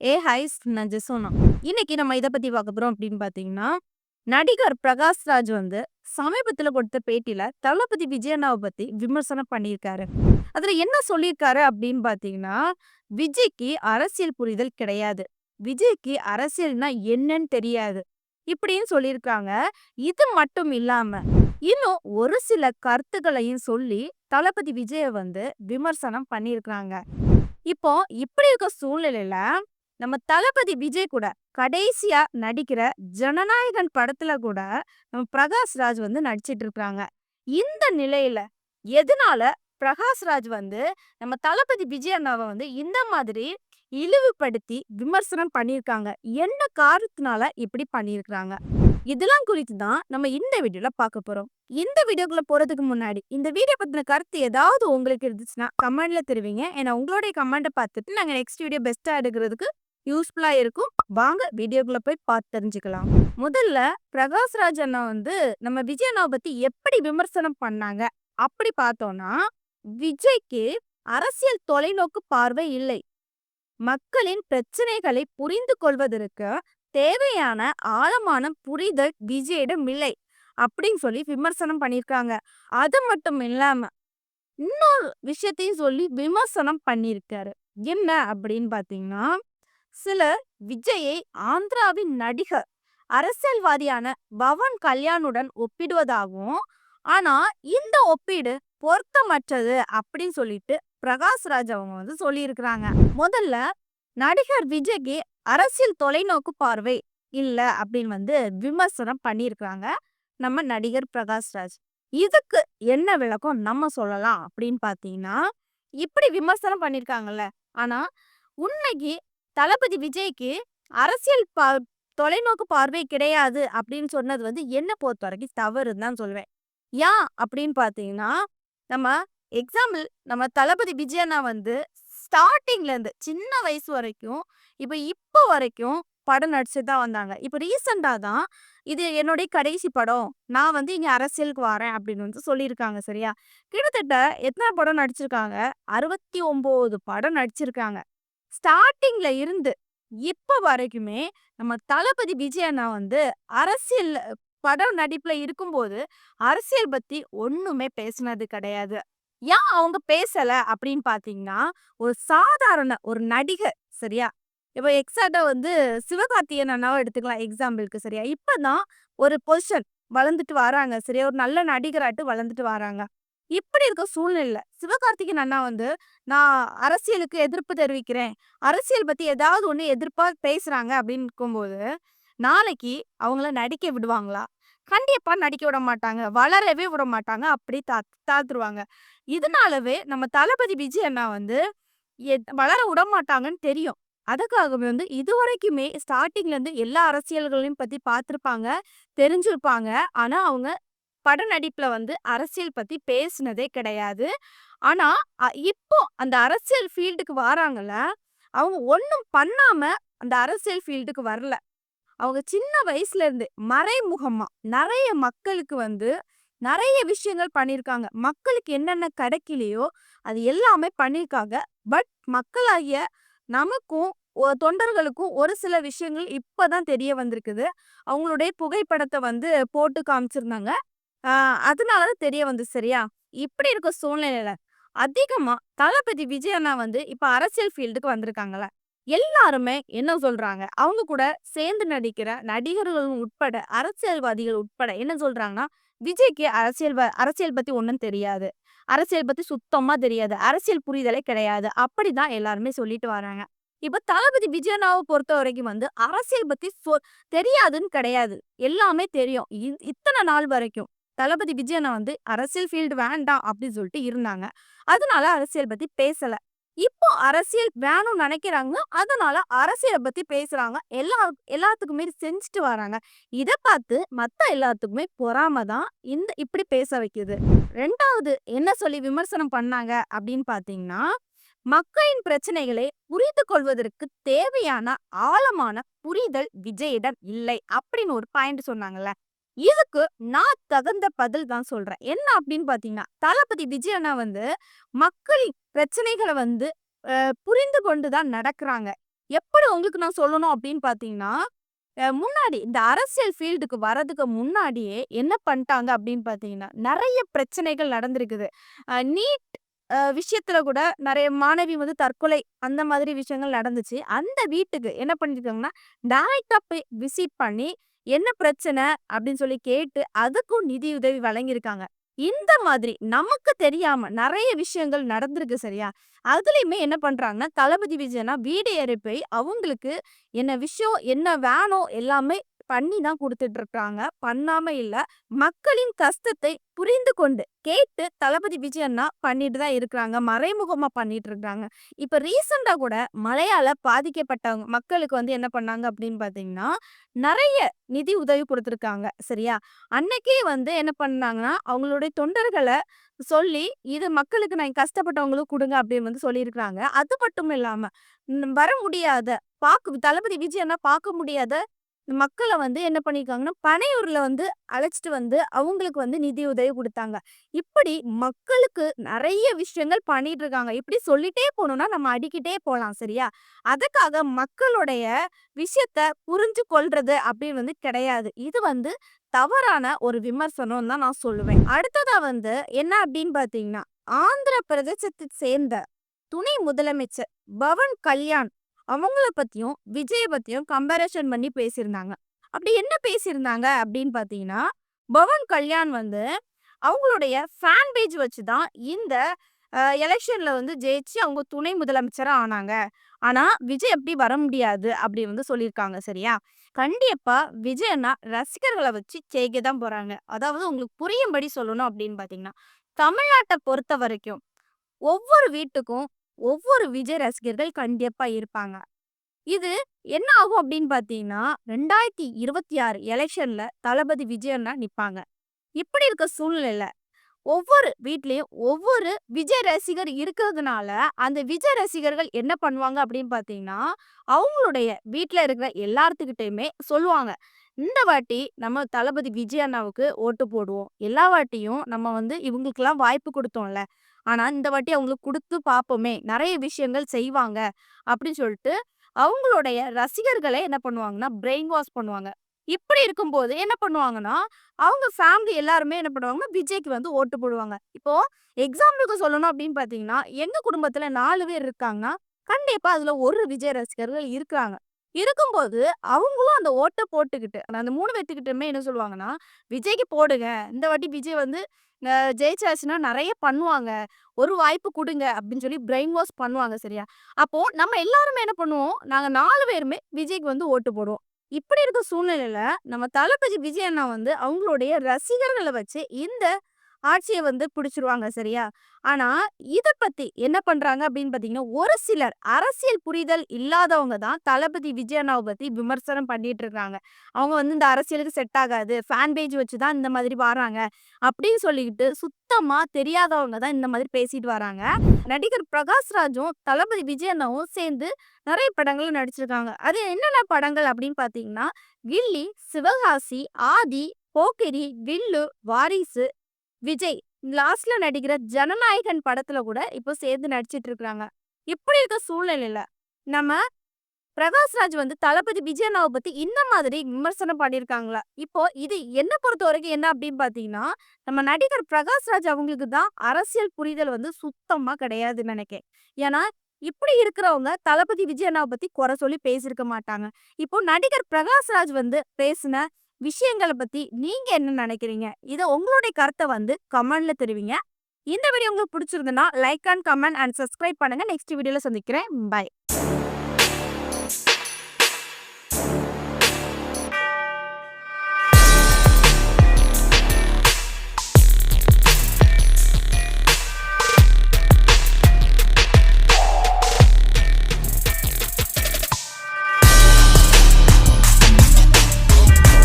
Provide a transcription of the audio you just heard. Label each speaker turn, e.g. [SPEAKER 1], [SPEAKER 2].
[SPEAKER 1] Highs நான் ஜெசோனா. இன்னைக்கு நம்ம இத பத்தி பார்க்க போறோம் அப்படின்னு பார்த்தீங்கன்னா, நடிகர் பிரகாஷ்ராஜ் வந்து சமீபத்தில கொடுத்த பேட்டியில தளபதி விஜய் அண்ணாவ பத்தி விமர்சனம் பண்ணியிருக்காரு. அதுல என்ன சொல்லியிருக்காரு அப்படின்னு பார்த்தீங்கன்னா, விஜய்க்கு அரசியல் புரிதல் கிடையாது. விஜய்க்கு அரசியல்னா என்னன்னு தெரியாது. இப்படின்னு சொல்லியிருக்காங்க. இது மட்டும் இல்லாம, இன்னும் ஒரு சில கருத்துக்களையும் சொல்லி தளபதி விஜய வந்து விமர்சனம் பண்ணியிருக்காங்க. இப்போ இப்படி இருக்க சூழ்நிலையில நம்ம தளபதி விஜய் கூட கடைசியா நடிக்கிற ஜனநாயகன் படத்துல கூட நம்ம பிரகாஷ் ராஜ் வந்து நடிச்சிட்டு இருக்காங்க. இந்த நிலையில எதனால பிரகாஷ் ராஜ் வந்து நம்ம தளபதி விஜய் அண்ணாவை வந்து இந்த மாதிரி இழிவுபடுத்தி விமர்சனம் பண்ணியிருக்காங்க? என்ன காரணத்தினால இப்படி பண்ணியிருக்காங்க? இதெல்லாம் குறித்து தான் நம்ம இந்த வீடியோல பார்க்க போறோம். இந்த வீடியோக்குள்ள போறதுக்கு முன்னாடி இந்த வீடியோ பத்தின கருத்து ஏதாவது உங்களுக்கு இருந்துச்சுன்னா கமெண்ட்ல தெரிவிங்க. ஏன்னா உங்களுடைய கமெண்ட்டை பார்த்துட்டு நாங்க நெக்ஸ்ட் வீடியோ பெஸ்டா எடுக்கிறதுக்கு யூஸ்ஃபுல்லா இருக்கும். வாங்க வீடியோக்குள்ள போய் பார்த்து தெரிஞ்சுக்கலாம். முதல்ல பிரகாஷ் ராஜ் அண்ணா வந்து நம்ம விஜய் அண்ணாவை பத்தி எப்படி விமர்சனம் பண்ணாங்க அப்படி பார்த்தோம்னா, விஜய்க்கு அரசியல் தொலைநோக்கு பார்வை இல்லை. மக்களின் பிரச்சனைகளை புரிந்து கொள்வதற்கு தேவையான ஆழமான புரிதல் விஜயிடம் இல்லை அப்படின்னு சொல்லி விமர்சனம் பண்ணியிருக்காங்க. அது மட்டும் இல்லாம இன்னொரு விஷயத்தையும் சொல்லி விமர்சனம் பண்ணியிருக்காரு. என்ன அப்படின்னு பாத்தீங்கன்னா, சிலர் விஜயை ஆந்திராவின் நடிகர் அரசியல்வாதியான பவன் கல்யாணுடன் ஒப்பிடுவதாகவும், ஆனா இந்த ஒப்பீடு பொருத்தமற்றது அப்படின்னு சொல்லிட்டு பிரகாஷ் ராஜ் அவங்க வந்து சொல்லியிருக்கிறாங்க. முதல்ல நடிகர் விஜய்க்கு அரசியல் தொலைநோக்கு பார்வை இல்ல அப்படின்னு வந்து விமர்சனம் பண்ணியிருக்கிறாங்க நம்ம நடிகர் பிரகாஷ் ராஜ். இதுக்கு என்ன விளக்கம் நம்ம சொல்லலாம் அப்படின்னு பாத்தீங்கன்னா, இப்படி விமர்சனம் பண்ணிருக்காங்கல்ல, ஆனா உண்மைக்கு தளபதி விஜய்க்கு அரசியல் தொலைநோக்கு பார்வை கிடையாது அப்படின்னு சொன்னது வந்து என்ன பொறுத்த வரைக்கும் தவறுன்னு தான் சொல்லுவேன். ஏன் அப்படின்னு பாத்தீங்கன்னா, நம்ம எக்ஸாம்பிள் நம்ம தளபதி விஜய் அண்ணா வந்து ஸ்டார்டிங்ல இருந்து சின்ன வயசு வரைக்கும் இப்போ வரைக்கும் படம் நடிச்சுட்டு தான் வந்தாங்க. இப்போ ரீசெண்டா தான் இது என்னுடைய கடைசி படம். நான் வந்து இங்க அரசியலுக்கு வரேன் அப்படின்னு வந்து சொல்லியிருக்காங்க. சரியா? கிட்டத்தட்ட எத்தனை படம் நடிச்சிருக்காங்க? 69 படம் நடிச்சிருக்காங்க. ஸ்டார்ட்டிங்ல இருந்து இப்ப வரைக்குமே நம்ம தளபதி விஜய் அண்ணா வந்து அரசியல் படம் நடிப்புல இருக்கும்போது அரசியல் பத்தி ஒண்ணுமே பேசுனது கிடையாது. ஏன் அவங்க பேசல அப்படின்னு பாத்தீங்கன்னா, ஒரு சாதாரண ஒரு நடிகர் சரியா? இப்ப எக்ஸாக்ட்டா வந்து சிவகார்த்திகேயன் அண்ணாவ எடுத்துக்கலாம் எக்ஸாம்பிள்க்கு சரியா? இப்பதான் ஒரு பொசிஷன் வளர்ந்துட்டு வராங்க சரியா? ஒரு நல்ல நடிகராட்டு வளர்ந்துட்டு வராங்க. இப்படி இருக்க சூழ்நிலையில சிவகார்த்திகேயன் அண்ணா வந்து, "நான் அரசியலுக்கு எதிர்ப்பு தெரிவிக்கிறேன். அரசியல் பத்தி ஏதாவது ஒண்ணு எதிர்ப்பா பேசுறாங்க" அப்படின்னு இருக்கும்போது, நாளைக்கு அவங்கள நடிக்க விடுவாங்களா? கண்டிப்பா நடிக்க விட மாட்டாங்க. வளரவே விட மாட்டாங்க. அப்படி தாத்துருவாங்க. இதனாலவே நம்ம தளபதி விஜய் அண்ணா வந்து வளர விடமாட்டாங்கன்னு தெரியும். அதுக்காகவே வந்து இதுவரைக்குமே ஸ்டார்ட்டிங்ல இருந்து எல்லா அரசியல்களையும் பத்தி பார்த்திருப்பாங்க, தெரிஞ்சிருப்பாங்க. ஆனா அவங்க பட நடிப்புல வந்து அரசியல் பத்தி பேசுனதே கிடையாது. ஆனா இப்போ அந்த அரசியல் ஃபீல்டுக்கு வராங்கல்ல, அவங்க ஒண்ணும் பண்ணாம அந்த அரசியல் ஃபீல்டுக்கு வரல. அவங்க சின்ன வயசுல இருந்து மறைமுகமா நெறைய மக்களுக்கு வந்து நெறைய விஷயங்கள் பண்ணியிருக்காங்க. மக்களுக்கு என்னென்ன கிடைக்கலையோ அது எல்லாமே பண்ணியிருக்காங்க. பட் மக்களாகிய நமக்கும் தொண்டர்களுக்கும் ஒரு சில விஷயங்கள் இப்பதான் தெரிய வந்திருக்குது. அவங்களுடைய புகைப்படத்த வந்து போட்டு காமிச்சிருந்தாங்க. ஆ அதனால தான் தெரிய வந்து சரியா? இப்படி இருக்க சூழ்நிலையில அதிகமா தளபதி விஜய் அண்ணா வந்து இப்ப அரசியல் ஃபீல்டுக்கு வந்திருக்காங்கல்ல. எல்லாருமே என்ன சொல்றாங்க? அவங்க கூட சேர்ந்து நடிக்கிற நடிகர்கள் உட்பட, அரசியல்வாதிகள் உட்பட என்ன சொல்றாங்கன்னா, விஜய்க்கு அரசியல் பத்தி ஒண்ணும் தெரியாது. அரசியல் பத்தி சுத்தமா தெரியாது. அரசியல் புரிதலே கிடையாது. அப்படிதான் எல்லாருமே சொல்லிட்டு வராங்க. இப்ப தளபதி விஜய் அண்ணாவ பொறுத்தவரைக்கும் வந்து அரசியல் பத்தி தெரியாதுன்னு கிடையாது. எல்லாமே தெரியும். இத்தன நாள் வரைக்கும். தளபதி விஜய் அண்ணா வந்து அரசியல் ஃபீல்டு வேண்டாம் அப்படின்னு சொல்லிட்டு இருந்தாங்க. அதனால அரசியல் பத்தி பேசல. இப்போ அரசியல் வேணும்னு நினைக்கிறாங்க. அதனால அரசியல பத்தி பேசுறாங்க. எல்லாத்துக்குமே செஞ்சுட்டு வராங்க. இத பார்த்து மத்த எல்லாத்துக்குமே பொறாம தான் இப்படி பேச வைக்குது. 2வது என்ன சொல்லி விமர்சனம் பண்ணாங்க அப்படின்னு பார்த்தீங்கன்னா, மக்களின் பிரச்சனைகளை புரிந்து கொள்வதற்கு தேவையான ஆழமான புரிதல் விஜயிடம் இல்லை அப்படின்னு ஒரு பாயிண்ட் சொன்னாங்கல்ல. இதுக்கு நான் தகுந்த பதில் தான் சொல்றேன். என்ன அப்படின்னு பார்த்தீங்கன்னா, தளபதி விஜய் அண்ணா வந்து மக்களின் பிரச்சனைகள வந்து புரிந்து கொண்டு தான் நடக்குறாங்க. எப்படி உங்களுக்கு நான் சொல்லணும் அப்படின்னு பார்த்தீங்கன்னா, முன்னாடி இந்த அரசியல் ஃபீல்டுக்கு வரதுக்கு முன்னாடியே என்ன பண்ணிட்டாங்க அப்படின்னு பார்த்தீங்கன்னா, நெறைய பிரச்சனைகள் நடந்திருக்குது. நீட் விஷயத்துல கூட நெறைய மாணவி வந்து தற்கொலை அந்த மாதிரி விஷயங்கள் நடந்துச்சு. அந்த வீட்டுக்கு என்ன பண்ணியிருக்காங்கன்னா, டைரக்ட்டா போய் விசிட் பண்ணி, என்ன பிரச்சனை அப்படின்னு சொல்லி கேட்டு, அதுக்கும் நிதியுதவி வழங்கியிருக்காங்க. இந்த மாதிரி நமக்கு தெரியாம நெறைய விஷயங்கள் நடந்திருக்கு சரியா? அதுலயுமே என்ன பண்றாங்கன்னா, தளபதி விஜய்னா வீடு ஏறி போய் அவங்களுக்கு என்ன விஷயம், என்ன வேணும் எல்லாமே பண்ணி தான் குடுத்துட்டு இருக்காங்க. பண்ணாம இல்ல. மக்களின் கஷ்டத்தை புரிந்து கொண்டு, கேட்டு தளபதி விஜய் அண்ணா பண்ணிட்டு தான் இருக்கிறாங்க. மறைமுகமா பண்ணிட்டு இருக்காங்க. இப்ப ரீசென்ட்டா கூட மழையால பாதிக்கப்பட்டவங்க மக்களுக்கு வந்து என்ன பண்ணாங்க அப்படின்னு பார்த்தீங்கன்னா, நெறைய நிதி உதவி குடுத்துருக்காங்க. சரியா? அன்னைக்கே வந்து என்ன பண்ணாங்கன்னா, அவங்களுடைய தொண்டர்கள சொல்லி, "இது மக்களுக்கு நான் கஷ்டப்பட்டவங்களுக்கு குடுங்க" அப்படின்னு வந்து சொல்லியிருக்காங்க. அது மட்டும் இல்லாம, வர முடியாத தளபதி விஜய் அண்ணா பார்க்க முடியாத மக்கள வந்து என்ன பண்ணியிருக்காங்கன்னா, பனையூர்ல வந்து அழைச்சிட்டு வந்து அவங்களுக்கு வந்து நிதி உதவி குடுத்தாங்க. இப்படி மக்களுக்கு நெறைய விஷயங்கள் பண்ணிட்டு இருக்காங்க. இப்படி சொல்லிட்டே போனோம்னா, நம்ம அடுக்கிட்டே போலாம் சரியா? அதுக்காக மக்களுடைய விஷயத்த புரிஞ்சு கொள்றது அப்படின்னு வந்து கிடையாது. இது வந்து தவறான ஒரு விமர்சனம்னு தான் நான் சொல்லுவேன். அடுத்ததா வந்து என்ன அப்படின்னு பார்த்தீங்கன்னா, ஆந்திர பிரதேசத்தை சேர்ந்த துணை முதலமைச்சர் பவன் கல்யாண் அவங்கள பத்தியும், விஜய பத்தியும் கம்பேரிசன் பண்ணி பேசியிருந்தாங்க. அப்படி என்ன பேசியிருந்தாங்க அப்படின்னு பார்த்தீங்கன்னா, பவன் கல்யாண் வந்து அவங்களுடைய ஃபேன் பேஜ் வச்சு தான் இந்த எலக்ஷன்ல வந்து ஜெயிச்சு அவங்க துணை முதலமைச்சரா ஆனாங்க. ஆனா, விஜய் அப்படி வர முடியாது அப்படி வந்து சொல்லியிருக்காங்க சரியா? கண்டிப்பா விஜய் அண்ணா ரசிகர்கள வச்சு ஜெயிக்க தான் போறாங்க. அதாவது உங்களுக்கு புரியும்படி சொல்லணும் அப்படின்னு பார்த்தீங்கன்னா, தமிழ்நாட்ட பொறுத்தவரைக்கும் ஒவ்வொரு வீட்டுக்கும் ஒவ்வொரு விஜய் ரசிகர்கள் கண்டிப்பா இருப்பாங்க. இது என்ன ஆகும் அப்படின்னு பார்த்தீங்கன்னா, 2026 எலக்ஷன்ல தளபதி விஜய் அண்ணா நிப்பாங்க. இப்படி இருக்க சூழ்நிலையில ஒவ்வொரு வீட்லயும் ஒவ்வொரு விஜய் ரசிகர் இருக்கிறதுனால, அந்த விஜய் ரசிகர்கள் என்ன பண்ணுவாங்க அப்படின்னு பார்த்தீங்கன்னா, அவங்களுடைய வீட்ல இருக்கிற எல்லாத்துக்கிட்டயுமே சொல்லுவாங்க. இந்த வாட்டி நம்ம தளபதி விஜய் அண்ணாவுக்கு ஓட்டு போடுவோம். எல்லா வாட்டியும் நம்ம வந்து இவங்களுக்கெல்லாம் வாய்ப்பு குடுத்தோம்ல. ஆனா இந்த வாட்டி அவங்களுக்கு குடுத்து பார்ப்போமே! நெறைய விஷயங்கள் செய்வாங்க. அப்படின்னு சொல்லிட்டு அவங்களுடைய ரசிகர்களே என்ன பண்ணுவாங்கன்னா, பிரெயின் வாஷ் பண்ணுவாங்க. இப்படி இருக்கும்போது என்ன பண்ணுவாங்கன்னா, அவங்க ஃபேமிலி எல்லாருமே என்ன பண்ணுவாங்கன்னா, விஜய்க்கு வந்து ஓட்டு போடுவாங்க. இப்போ எக்ஸாம்பிளுக்கு சொல்லணும் அப்படின்னு பார்த்தீங்கன்னா, எங்க குடும்பத்தில 4 பேர் இருக்காங்கன்னா, கண்டிப்பா அதுல ஒரு விஜய் ரசிகர்கள் இருக்கிறாங்க. இருக்கும்போது அவங்களும் அந்த ஓட்ட போட்டுக்கிட்டு அந்த 3 பேத்துக்கிட்டயுமே என்ன சொல்லுவாங்கன்னா, "விஜய்க்கு போடுங்க. இந்த வாட்டி விஜய் வந்து ஜெயிச்சாச்சுன்னா நெறைய பண்ணுவாங்க. ஒரு வாய்ப்பு குடுங்க" அப்படின்னு சொல்லி பிரெயின் வாஷ் பண்ணுவாங்க சரியா? அப்போ நம்ம எல்லாருமே என்ன பண்ணுவோம், நாங்க 4 பேருமே விஜய்க்கு வந்து ஓட்டு போடுவோம். இப்படி இருக்க சூழ்நிலையில, நம்ம தளபதி விஜய் அண்ணா வந்து அவங்களுடைய ரசிகர்கள வச்சு இந்த ஆட்சிய வந்து பிடிச்சிருவாங்க சரியா? ஆனா, இத பத்தி என்ன பண்றாங்க அப்படின்னு பார்த்தீங்கன்னா, ஒரு சிலர் அரசியல் புரிதல் இல்லாதவங்க தான் தளபதி விஜய் அண்ணாவ பத்தி விமர்சனம் பண்ணிட்டு இருக்காங்க. அவங்க வந்து இந்த அரசியலுக்கு செட் ஆகாது. ஃபேன் பேஜ் வச்சு தான் இந்த மாதிரி வராங்க. அப்படின்னு சொல்லிக்கிட்டு சுத்தமா தெரியாதவங்க தான் இந்த மாதிரி பேசிட்டு வராங்க. நடிகர் பிரகாஷ் ராஜும், தளபதி விஜய் அண்ணாவும் சேர்ந்து நெறைய படங்கள்ல நடிச்சிருக்காங்க. அது என்னென்ன படங்கள் அப்படின்னு பார்த்தீங்கன்னா, கில்லி, சிவகாசி, ஆதி, போக்கிரி, வில்லு, வாரிசு, விஜய் லாஸ்ட்ல நடிக்கிற ஜனநாயகன் படத்துல கூட இப்போ சேர்ந்து நடிச்சிட்டு இருக்காங்க. இப்படி இருக்க சூழ்நிலையில நம்ம பிரகாஷ் ராஜ் வந்து தளபதி விஜய் அண்ணாவ பத்தி இந்த மாதிரி விமர்சனம் பண்ணியிருக்காங்களா? இப்போ இது என்ன பொறுத்தவரைக்கும் என்ன அப்படின்னு பார்த்தீங்கன்னா, நம்ம நடிகர் பிரகாஷ் ராஜ் அவங்களுக்கு தான் அரசியல் புரிதல் வந்து சுத்தமா கிடையாதுன்னு நெனைக்கிறேன். ஏன்னா, இப்படி இருக்கிறவங்க தளபதி விஜய் அண்ணாவ பத்தி குறை சொல்லி பேசியிருக்க மாட்டாங்க. இப்போ நடிகர் பிரகாஷ் ராஜ் வந்து பேசின விஷயங்கள பத்தி நீங்க என்ன நெனைக்கிறீங்க? இத உங்களுடைய கருத்த வந்து கமெண்ட்ல தெரிவிங்க. இந்த வீடியோ உங்களுக்கு பிடிச்சிருந்ததுன்னா like and comment and subscribe பண்ணுங்க. நெக்ஸ்ட் வீடியோல சந்திக்கிறேன். பை.